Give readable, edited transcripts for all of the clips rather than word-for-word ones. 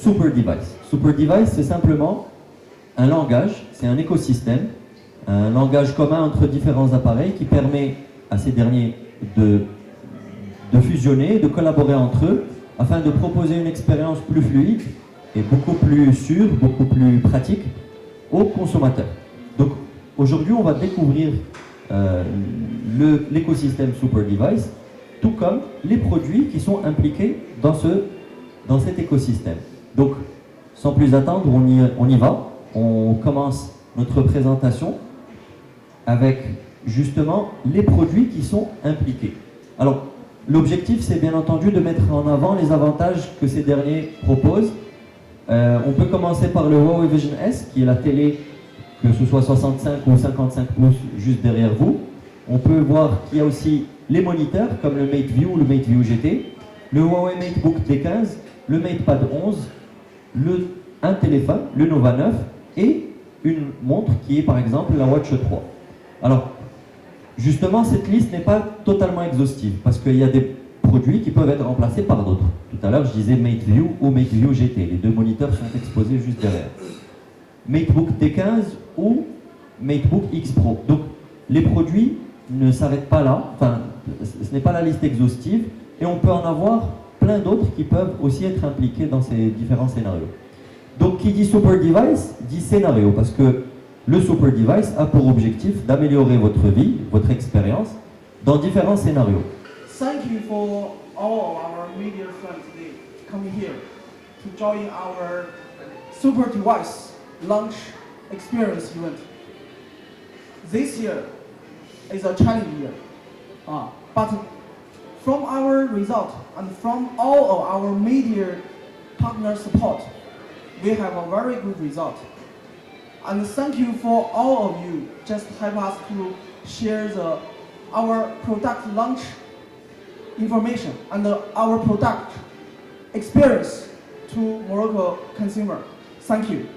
Super Device. Super Device, c'est simplement un langage, c'est un écosystème, un langage commun entre différents appareils qui permet à ces derniers de fusionner, de collaborer entre eux afin de proposer une expérience plus fluide et beaucoup plus sûre, beaucoup plus pratique aux consommateurs. Donc aujourd'hui, on va découvrir l'écosystème Super Device, tout comme les produits qui sont impliqués dans cet écosystème. Donc, sans plus attendre, on y va. On commence notre présentation avec justement les produits qui sont impliqués. Alors, l'objectif, c'est bien entendu de mettre en avant les avantages que ces derniers proposent. On peut commencer par le Huawei Vision S, qui est la télé, que ce soit 65 ou 55 pouces juste derrière vous. On peut voir qu'il y a aussi les moniteurs, comme le MateView ou le MateView GT, le Huawei MateBook D15, le MatePad 11, un téléphone, le Nova 9, et une montre qui est par exemple la Watch 3. Alors, justement, cette liste n'est pas totalement exhaustive, parce qu'il y a des produits qui peuvent être remplacés par d'autres. Tout à l'heure, je disais MateView ou MateView GT. Les deux moniteurs sont exposés juste derrière. MateBook T15 ou MateBook X Pro. Donc, les produits ne s'arrêtent pas là. Enfin, ce n'est pas la liste exhaustive. Et on peut en avoir plein d'autres qui peuvent aussi être impliqués dans ces différents scénarios. Donc, qui dit Super Device, dit scénario, parce que le Super Device a pour objectif d'améliorer votre vie, votre expérience, dans différents scénarios. Thank you for all of our media friends today coming here to join our Super Device launch experience event. This year is a challenging year, but from our result and from all of our media partner support, we have a very good result. And thank you for all of you just help us to share our product launch information and our product experience to Morocco consumer. Thank you.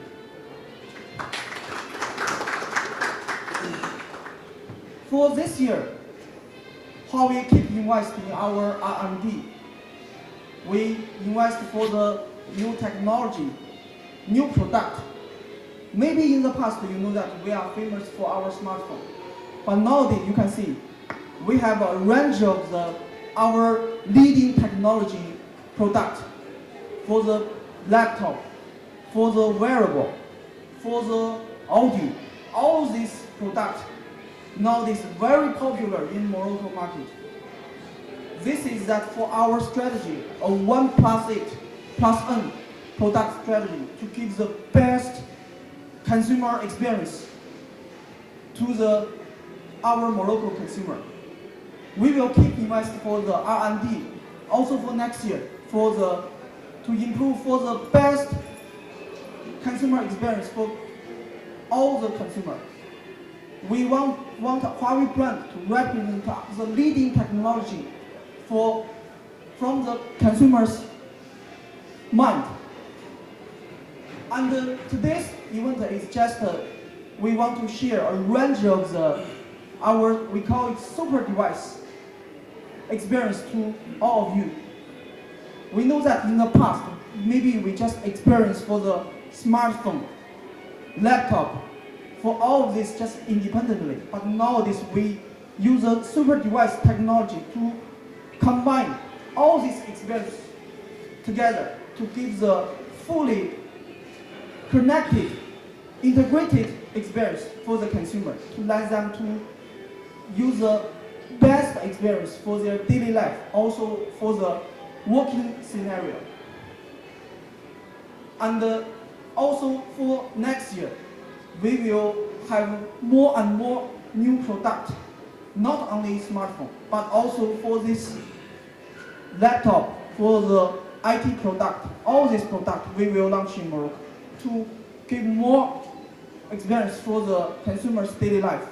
For this year, how we keep investing in our R&D. We invest for the new technology, new product. Maybe in the past you know that we are famous for our smartphone, but nowadays you can see we have a range of our leading technology product for the laptop, for the wearable, for the audio. All these products nowadays very popular in Morocco market. This is that for our strategy of 1+8 plus N product strategy to give the best consumer experience to our Morocco consumer. We will keep invest for the R&D, also for next year, to improve for the best consumer experience for all the consumer. We want Huawei brand to represent the leading technology from the consumer's mind. And today's event is just we want to share a range of we call it Super Device experience to all of you. We know that in the past, maybe we just experienced for the smartphone, laptop, for all of this just independently. But nowadays we use a Super Device technology to combine all these experience together to give the fully connected, integrated experience for the consumer, to let them to use the best experience for their daily life, also for the working scenario. And also for next year, we will have more and more new product, not only smartphone, but also for this laptop, for the IT product. All these products we will launch in Morocco to give more experience for the consumer's daily life.